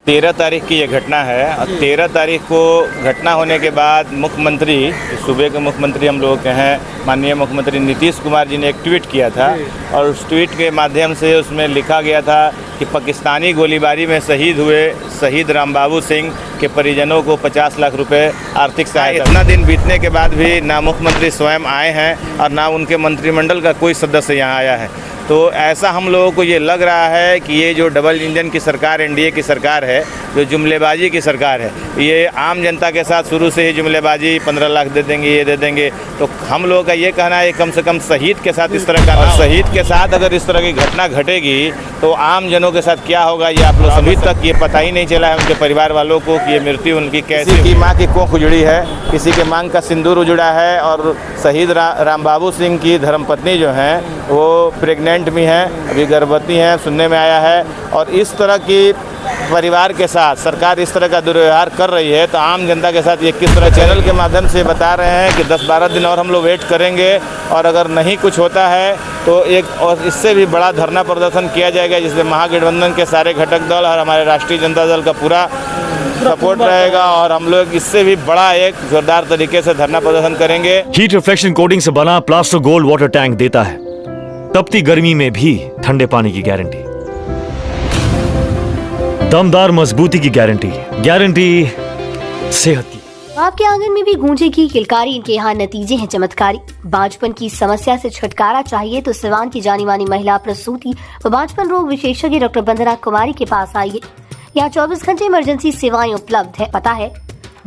13 तारीख की ये घटना है और 13 तारीख को घटना होने के बाद मुख्यमंत्री, सूबे के मुख्यमंत्री हम लोग के हैं, माननीय मुख्यमंत्री नीतीश कुमार जी ने एक ट्वीट किया था और उस ट्वीट के माध्यम से उसमें लिखा गया था कि पाकिस्तानी गोलीबारी में शहीद हुए शहीद रामबाबू सिंह के परिजनों को 50 लाख रुपए आर्थिक सहायता। इतना दिन बीतने के बाद भी ना मुख्यमंत्री स्वयं आए हैं और ना उनके मंत्रिमंडल का कोई सदस्य यहाँ आया है। तो ऐसा हम लोगों को ये लग रहा है कि ये जो डबल इंजन की सरकार, एनडीए की सरकार है, जो जुमलेबाजी की सरकार है, ये आम जनता के साथ शुरू से ही जुमलेबाजी, 15 लाख दे देंगे, ये दे देंगे। तो हम लोगों का ये कहना है कम से कम शहीद के साथ इस तरह का, और शहीद के साथ अगर इस तरह की घटना घटेगी तो आम जनों के साथ क्या होगा ये आप लोग अभी तक ये पता ही नहीं चला है उनके परिवार वालों को कि ये मृत्यु उनकी कैसे। किसी की माँ की कोख उजड़ी है, किसी के मांग का सिंदूर उजड़ा है और शहीद रामबाबू सिंह की धर्मपत्नी जो हैं वो प्रेग्नेंट भी हैं, अभी गर्भवती हैं, सुनने में आया है। और इस तरह की परिवार के साथ सरकार इस तरह का दुर्व्यवहार कर रही है तो आम जनता के साथ ये किस तरह। चैनल के माध्यम से बता रहे हैं कि 10-12 दिन और हम लोग वेट करेंगे और अगर नहीं कुछ होता है तो एक और इससे भी बड़ा धरना प्रदर्शन किया जाएगा जिसमें महागठबंधन के सारे घटक दल और हमारे राष्ट्रीय जनता दल का पूरा सपोर्ट रहेगा और हम लोग इससे भी बड़ा एक जोरदार तरीके से धरना प्रदर्शन करेंगे। हीट रिफ्लेक्शन कोटिंग से बना प्लास्टर गोल्ड वाटर टैंक देता है तपती गर्मी में भी ठंडे पानी की गारंटी, दमदार मजबूती की गारंटी, सेहत की। आपके आंगन में भी गूंजेगी किलकारी, इनके यहाँ नतीजे हैं चमत्कारी। बांझपन की समस्या से छुटकारा चाहिए तो सिवान की जानी मानी महिला प्रसूति व बांझपन रोग विशेषज्ञ डॉक्टर वंदना कुमारी के पास आइए। यहाँ 24 घंटे इमरजेंसी सेवाएं उपलब्ध है। पता है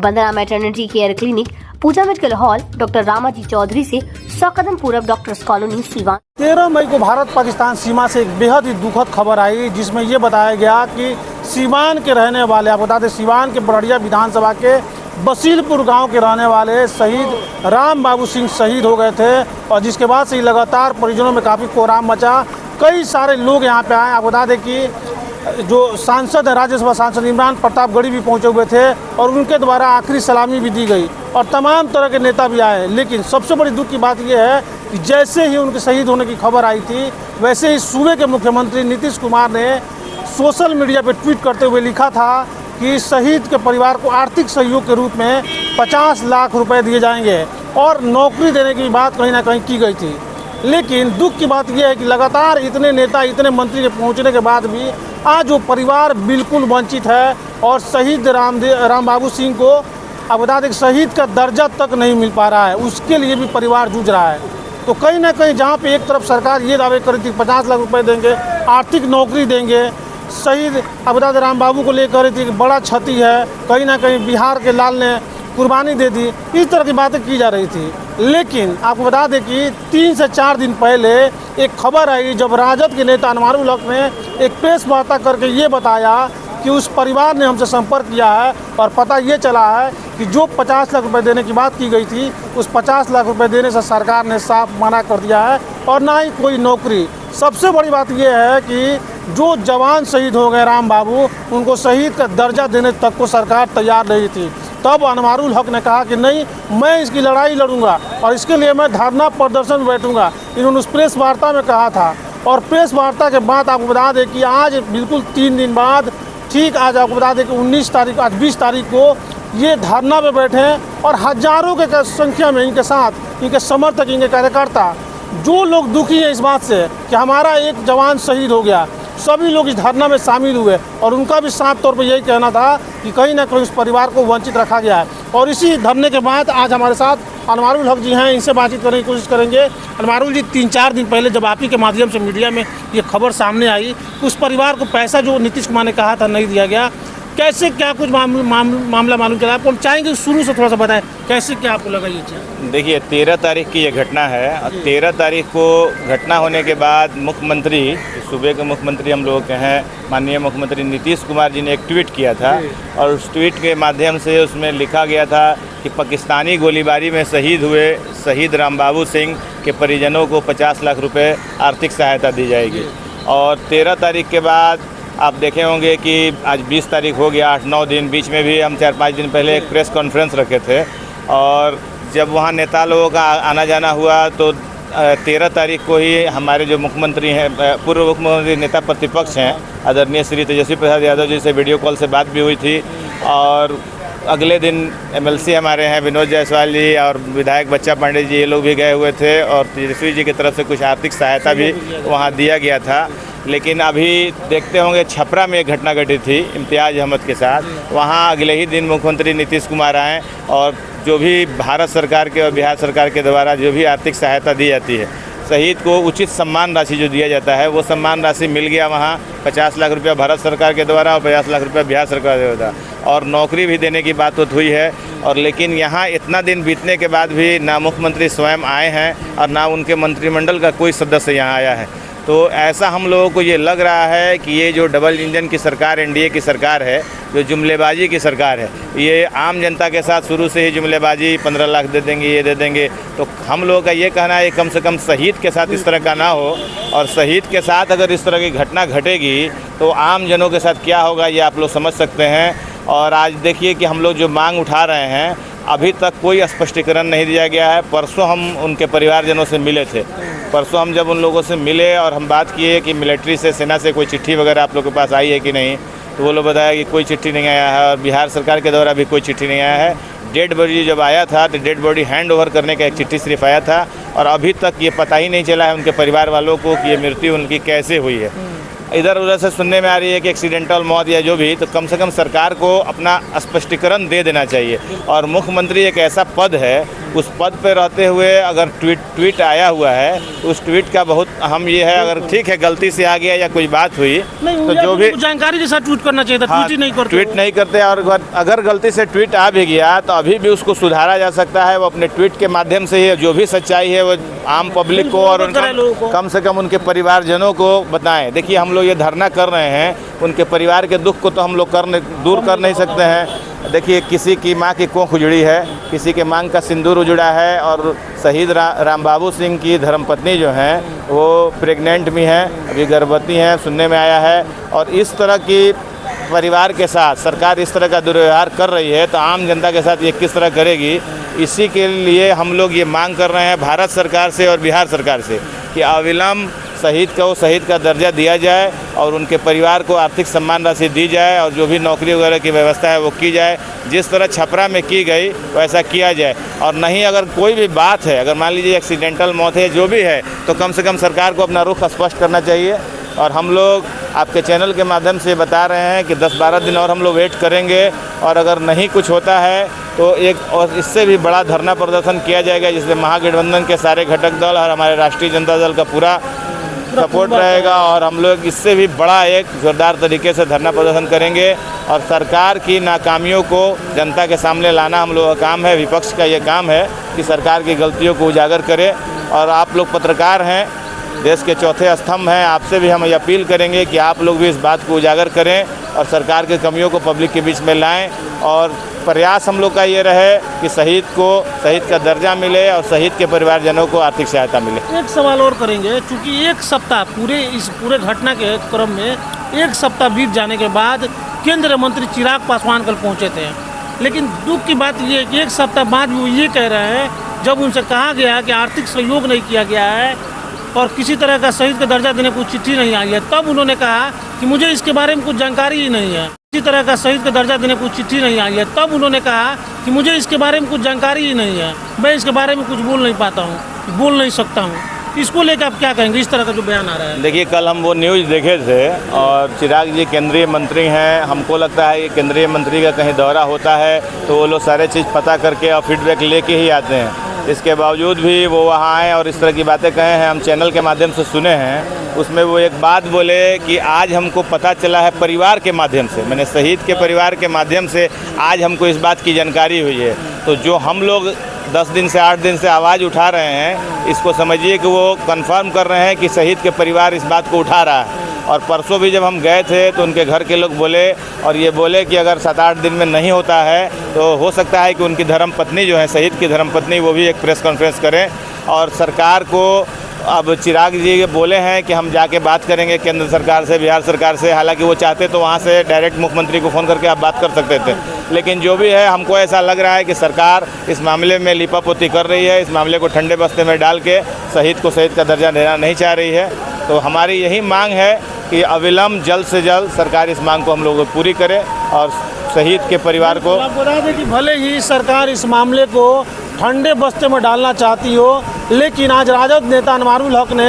Vandana maternity care clinic, Puja medical hall, doctor Ramaji Chaudhary से 100 कदम पूरब डॉक्टर्स कॉलोनी सीवान। 13 मई को भारत पाकिस्तान सीमा से एक बेहद ही दुखद खबर आई जिसमें ये बताया गया कि सीवान के रहने वाले, आप बता दें सीवान के बड़िया विधानसभा के बसीलपुर गांव के रहने वाले शहीद रामबाबू सिंह शहीद हो गए थे और जिसके बाद से लगातार परिजनों में काफ़ी कोहराम मचा। कई सारे लोग यहाँ पे आए। आप बता दें कि जो सांसद है, राज्यसभा सांसद इमरान प्रतापगढ़ी भी पहुंचे हुए थे और उनके द्वारा आखिरी सलामी भी दी गई और तमाम तरह के नेता भी आए। लेकिन सबसे बड़ी दुख की बात यह है कि जैसे ही उनके शहीद होने की खबर आई थी वैसे ही सूबे के मुख्यमंत्री नीतीश कुमार ने सोशल मीडिया पर ट्वीट करते हुए लिखा था कि शहीद के परिवार को आर्थिक सहयोग के रूप में 50 लाख रुपए दिए जाएंगे और नौकरी देने की बात कहीं ना कहीं की गई थी। लेकिन दुख की बात यह है कि लगातार इतने नेता, इतने मंत्री के पहुंचने के बाद भी आज वो परिवार बिल्कुल वंचित है और शहीद रामबाबू सिंह को अब बता दें शहीद का दर्जा तक नहीं मिल पा रहा है, उसके लिए भी परिवार जूझ रहा है। तो कहीं ना कहीं जहाँ पे एक तरफ सरकार ये दावे कर रही थी 50 लाख रुपए देंगे, आर्थिक नौकरी देंगे, शहीद अब बता दें रामबाबू को लेकर रही थी कि बड़ा क्षति है, कहीं ना कहीं बिहार के लाल ने कुर्बानी दे दी, इस तरह की बातें की जा रही थी। लेकिन आपको बता दें कि 3 से 4 दिन पहले एक खबर आई जब राजद के नेता अनवारुल हक ने एक प्रेस वार्ता करके ये बताया कि उस परिवार ने हमसे संपर्क किया है और पता ये चला है कि जो 50 लाख रुपए देने की बात की गई थी उस 50 लाख रुपए देने से सरकार ने साफ मना कर दिया है और ना ही कोई नौकरी। सबसे बड़ी बात यह है कि जो जवान शहीद हो गए रामबाबू, उनको शहीद का दर्जा देने तक को सरकार तैयार नहीं थी। तब अनवारुल हक ने कहा कि नहीं, मैं इसकी लड़ाई लड़ूंगा और इसके लिए मैं धरना प्रदर्शन में बैठूंगा। इन्होंने उस प्रेस वार्ता में कहा था और प्रेस वार्ता के बाद आपको बता दें कि आज बिल्कुल 3 दिन बाद, ठीक आज आपको बता दें कि 19 तारीख, आज 20 तारीख को ये धरना पे बैठे हैं और हजारों के संख्या में इनके साथ इनके समर्थक, इनके कार्यकर्ता, जो लोग दुखी हैं इस बात से कि हमारा एक जवान शहीद हो गया, सभी लोग इस धरना में शामिल हुए और उनका भी साफ तौर पर यही कहना था कि कहीं ना कहीं उस परिवार को वंचित रखा गया है। और इसी धरने के बाद आज हमारे साथ अनवारुल हक जी हैं, इनसे बातचीत करने की कोशिश करेंगे। अनवारुल जी, 3-4 दिन पहले जब आप ही के माध्यम से मीडिया में ये खबर सामने आई, उस परिवार को पैसा जो नीतीश कुमार ने कहा था नहीं दिया गया, कैसे क्या कुछ मामला मालूम चला आपको? हम चाहेंगे शुरू से थोड़ा सा बताएं कैसे क्या आपको लगा ये चीज़? देखिए 13 तारीख की ये घटना है और 13 तारीख को घटना होने के बाद मुख्यमंत्री, सूबे के मुख्यमंत्री हम लोग के हैं, माननीय मुख्यमंत्री नीतीश कुमार जी ने एक ट्वीट किया था और उस ट्वीट के माध्यम से उसमें लिखा गया था कि पाकिस्तानी गोलीबारी में शहीद हुए शहीद रामबाबू सिंह के परिजनों को 50 लाख रुपए आर्थिक सहायता दी जाएगी। और 13 तारीख के बाद आप देखे होंगे कि आज 20 तारीख हो गया, 8-9 दिन, बीच में भी हम 4-5 दिन पहले एक प्रेस कॉन्फ्रेंस रखे थे और जब वहाँ नेता लोगों का आना जाना हुआ तो 13 तारीख को ही हमारे जो मुख्यमंत्री हैं, पूर्व मुख्यमंत्री नेता प्रतिपक्ष हैं आदरणीय श्री तेजस्वी प्रसाद यादव जी से वीडियो कॉल से बात भी हुई थी। और अगले दिन एमएलसी हमारे हैं विनोद जायसवाल जी और विधायक बच्चा पांडे जी, ये लोग भी गए हुए थे और तेजस्वी जी की तरफ से कुछ आर्थिक सहायता भी वहाँ दिया गया था। लेकिन अभी देखते होंगे छपरा में एक घटना घटी थी इम्तियाज़ अहमद के साथ, वहाँ अगले ही दिन मुख्यमंत्री नीतीश कुमार आए और जो भी भारत सरकार के और बिहार सरकार के द्वारा जो भी आर्थिक सहायता दी जाती है, शहीद को उचित सम्मान राशि जो दिया जाता है वो सम्मान राशि मिल गया। वहाँ 50 लाख रुपया भारत सरकार के द्वारा और 50 लाख रुपया बिहार सरकार के द्वारा, और नौकरी भी देने की बात हुई है। और लेकिन यहाँ इतना दिन बीतने के बाद भी ना मुख्यमंत्री स्वयं आए हैं और ना उनके मंत्रिमंडल का कोई सदस्य यहाँ आया है। तो ऐसा हम लोगों को ये लग रहा है कि ये जो डबल इंजन की सरकार एनडीए की सरकार है, जो जुमलेबाजी की सरकार है, ये आम जनता के साथ शुरू से ही जुमलेबाजी, 15 लाख दे देंगे, ये दे देंगे। तो हम लोगों का ये कहना है कम से कम शहीद के साथ इस तरह का ना हो, और शहीद के साथ अगर इस तरह की घटना घटेगी तो आम जनों के साथ क्या होगा ये आप लोग समझ सकते हैं। और आज देखिए कि हम लोग जो मांग उठा रहे हैं अभी तक कोई स्पष्टीकरण नहीं दिया गया है। परसों हम उनके परिवारजनों से मिले थे, परसों हम जब उन लोगों से मिले और हम बात किए कि मिलिट्री से, सेना से कोई चिट्ठी वगैरह आप लोग के पास आई है कि नहीं, तो वो लोग बताया कि कोई चिट्ठी नहीं आया है और बिहार सरकार के द्वारा भी कोई चिट्ठी नहीं आया है। डेड बॉडी जब आया था तो डेड बॉडी हैंड ओवर करने का एक चिट्ठी सिर्फ आया था और अभी तक ये पता ही नहीं चला है उनके परिवार वालों को कि ये मृत्यु उनकी कैसे हुई है। इधर उधर से सुनने में आ रही है कि एक्सीडेंटल मौत या जो भी, तो कम से कम सरकार को अपना स्पष्टीकरण दे देना चाहिए। और मुख्यमंत्री एक ऐसा पद है, उस पद पे रहते हुए अगर ट्वीट आया हुआ है तो उस ट्वीट का बहुत अहम ये है, अगर ठीक है गलती से आ गया या कोई बात हुई तो जो भी जानकारी के साथ ट्वीट करना चाहिए था। हाँ, ट्वीट नहीं करते। और अगर गलती से ट्वीट आ भी गया तो अभी भी उसको सुधारा जा सकता है। वो अपने ट्वीट के माध्यम से ही जो भी सच्चाई है वो आम पब्लिक को और कम से कम उनके परिवारजनों को बताएं। देखिए हम लोग ये धरना कर रहे हैं, उनके परिवार के दुख को तो हम लोग दूर कर नहीं सकते हैं। देखिए किसी की माँ की कोख उजड़ी है, किसी के मांग का सिंदूर उजड़ा है, और शहीद राम बाबू सिंह की धर्मपत्नी जो हैं वो प्रेग्नेंट भी हैं, अभी गर्भवती हैं, सुनने में आया है। और इस तरह की परिवार के साथ सरकार इस तरह का दुर्व्यवहार कर रही है तो आम जनता के साथ ये किस तरह करेगी। इसी के लिए हम लोग ये मांग कर रहे हैं भारत सरकार से और बिहार सरकार से कि अविलंब शहीद का दर्जा दिया जाए और उनके परिवार को आर्थिक सम्मान राशि दी जाए और जो भी नौकरी वगैरह की व्यवस्था है वो की जाए। जिस तरह छपरा में की गई वैसा किया जाए। और नहीं अगर कोई भी बात है, अगर मान लीजिए एक्सीडेंटल मौत है जो भी है, तो कम से कम सरकार को अपना रुख स्पष्ट करना चाहिए। और हम लोग आपके चैनल के माध्यम से बता रहे हैं कि 10-12 दिन और हम लोग वेट करेंगे, और अगर नहीं कुछ होता है तो एक और इससे भी बड़ा धरना प्रदर्शन किया जाएगा, जिसमें महागठबंधन के सारे घटक दल और हमारे राष्ट्रीय जनता दल का पूरा सपोर्ट रहेगा। और हम लोग इससे भी बड़ा एक जोरदार तरीके से धरना प्रदर्शन करेंगे और सरकार की नाकामियों को जनता के सामने लाना हम लोगों का काम है। विपक्ष का ये काम है कि सरकार की गलतियों को उजागर करे। और आप लोग पत्रकार हैं, देश के चौथे स्तंभ हैं, आपसे भी हम ये अपील करेंगे कि आप लोग भी इस बात को उजागर करें और सरकार की कमियों को पब्लिक के बीच में लाएं। और प्रयास हम लोग का ये रहे कि शहीद का दर्जा मिले और शहीद के परिवारजनों को आर्थिक सहायता मिले। एक सवाल और करेंगे, चूँकि एक सप्ताह इस पूरे घटना के क्रम में एक सप्ताह बीत जाने के बाद केंद्रीय मंत्री चिराग पासवान कल पहुँचे थे, लेकिन दुख की बात ये है कि एक सप्ताह बाद भी वो ये कह रहे हैं, जब उनसे कहा गया कि आर्थिक सहयोग नहीं किया गया है और किसी तरह का शहीद का दर्जा देने को चिट्ठी नहीं आई है, तब उन्होंने कहा कि मुझे इसके बारे में कुछ जानकारी ही नहीं है। किसी तरह का शहीद का दर्जा देने को चिट्ठी नहीं आई है, तब उन्होंने कहा कि मुझे इसके बारे में कुछ जानकारी ही नहीं है, मैं इसके बारे में कुछ बोल नहीं पाता हूँ, बोल नहीं सकता हूँ। इसको लेकर आप क्या कहेंगे, इस तरह का जो बयान आ रहा है? देखिए कल हम वो न्यूज़ देखे थे और चिराग जी केंद्रीय मंत्री हैं, हमको लगता है कि केंद्रीय मंत्री का कहीं दौरा होता है तो वो लोग सारे चीज़ पता करके और फीडबैक लेके ही आते हैं। इसके बावजूद भी वो वहाँ आए और इस तरह की बातें कहे हैं, हम चैनल के माध्यम से सुने हैं। उसमें वो एक बात बोले कि आज हमको पता चला है परिवार के माध्यम से, मैंने शहीद के परिवार के माध्यम से आज हमको इस बात की जानकारी हुई है। तो जो हम लोग 10 दिन से 8 दिन से आवाज़ उठा रहे हैं, इसको समझिए कि वो कंफर्म कर रहे हैं कि शहीद के परिवार इस बात को उठा रहा है। और परसों भी जब हम गए थे तो उनके घर के लोग बोले और ये बोले कि अगर 7-8 दिन में नहीं होता है तो हो सकता है कि उनकी धर्मपत्नी जो है, शहीद की धर्मपत्नी, वो भी एक प्रेस कॉन्फ्रेंस करें और सरकार को अब चिराग जी बोले हैं कि हम जाके बात करेंगे केंद्र सरकार से, बिहार सरकार से। हालांकि वो चाहते तो वहाँ से डायरेक्ट मुख्यमंत्री को फ़ोन करके आप बात कर सकते थे, लेकिन जो भी है हमको ऐसा लग रहा है कि सरकार इस मामले में लिपापोती कर रही है, इस मामले को ठंडे बस्ते में डाल के शहीद को शहीद का दर्जा देना नहीं चाह रही है। तो हमारी यही मांग है कि अविलंब जल्द से जल्द सरकार इस मांग को हम लोग पूरी करे और शहीद के परिवार को। आप बता दें कि भले ही सरकार इस मामले को ठंडे बस्ते में डालना चाहती हो, लेकिन आज राजद नेता अनवारुल हक ने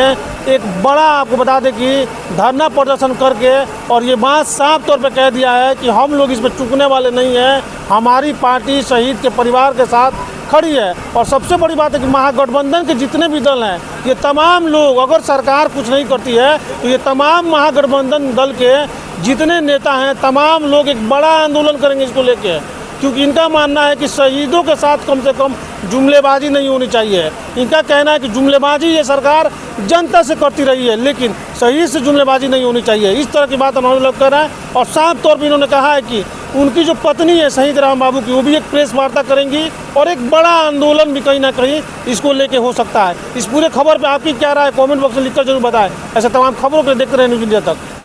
एक बड़ा, आपको बता दें कि धरना प्रदर्शन करके और ये बात साफ तौर पे कह दिया है कि हम लोग इसमें चूकने वाले नहीं हैं, हमारी पार्टी शहीद के परिवार के साथ खड़ी है। और सबसे बड़ी बात है कि महागठबंधन के जितने भी दल हैं, ये तमाम लोग, अगर सरकार कुछ नहीं करती है तो ये तमाम महागठबंधन दल के जितने नेता हैं, तमाम लोग एक बड़ा आंदोलन करेंगे इसको लेके, क्योंकि इनका मानना है कि शहीदों के साथ कम से कम जुमलेबाजी नहीं होनी चाहिए। इनका कहना है कि जुमलेबाजी ये सरकार जनता से करती रही है, लेकिन शहीद से जुमलेबाजी नहीं होनी चाहिए। इस तरह की बात उन्होंने लोग कर रहे हैं और साफ तौर पर इन्होंने कहा है कि उनकी जो पत्नी है शहीद राम बाबू की, वो भी एक प्रेस वार्ता करेंगी और एक बड़ा आंदोलन भी कहीं ना कहीं इसको लेके हो सकता है। इस पूरे खबर पे आपकी क्या राय है, कमेंट बॉक्स में लिखकर जरूर बताएं। ऐसे तमाम खबरों को देखते रहे न्यूज़ इंडिया तक।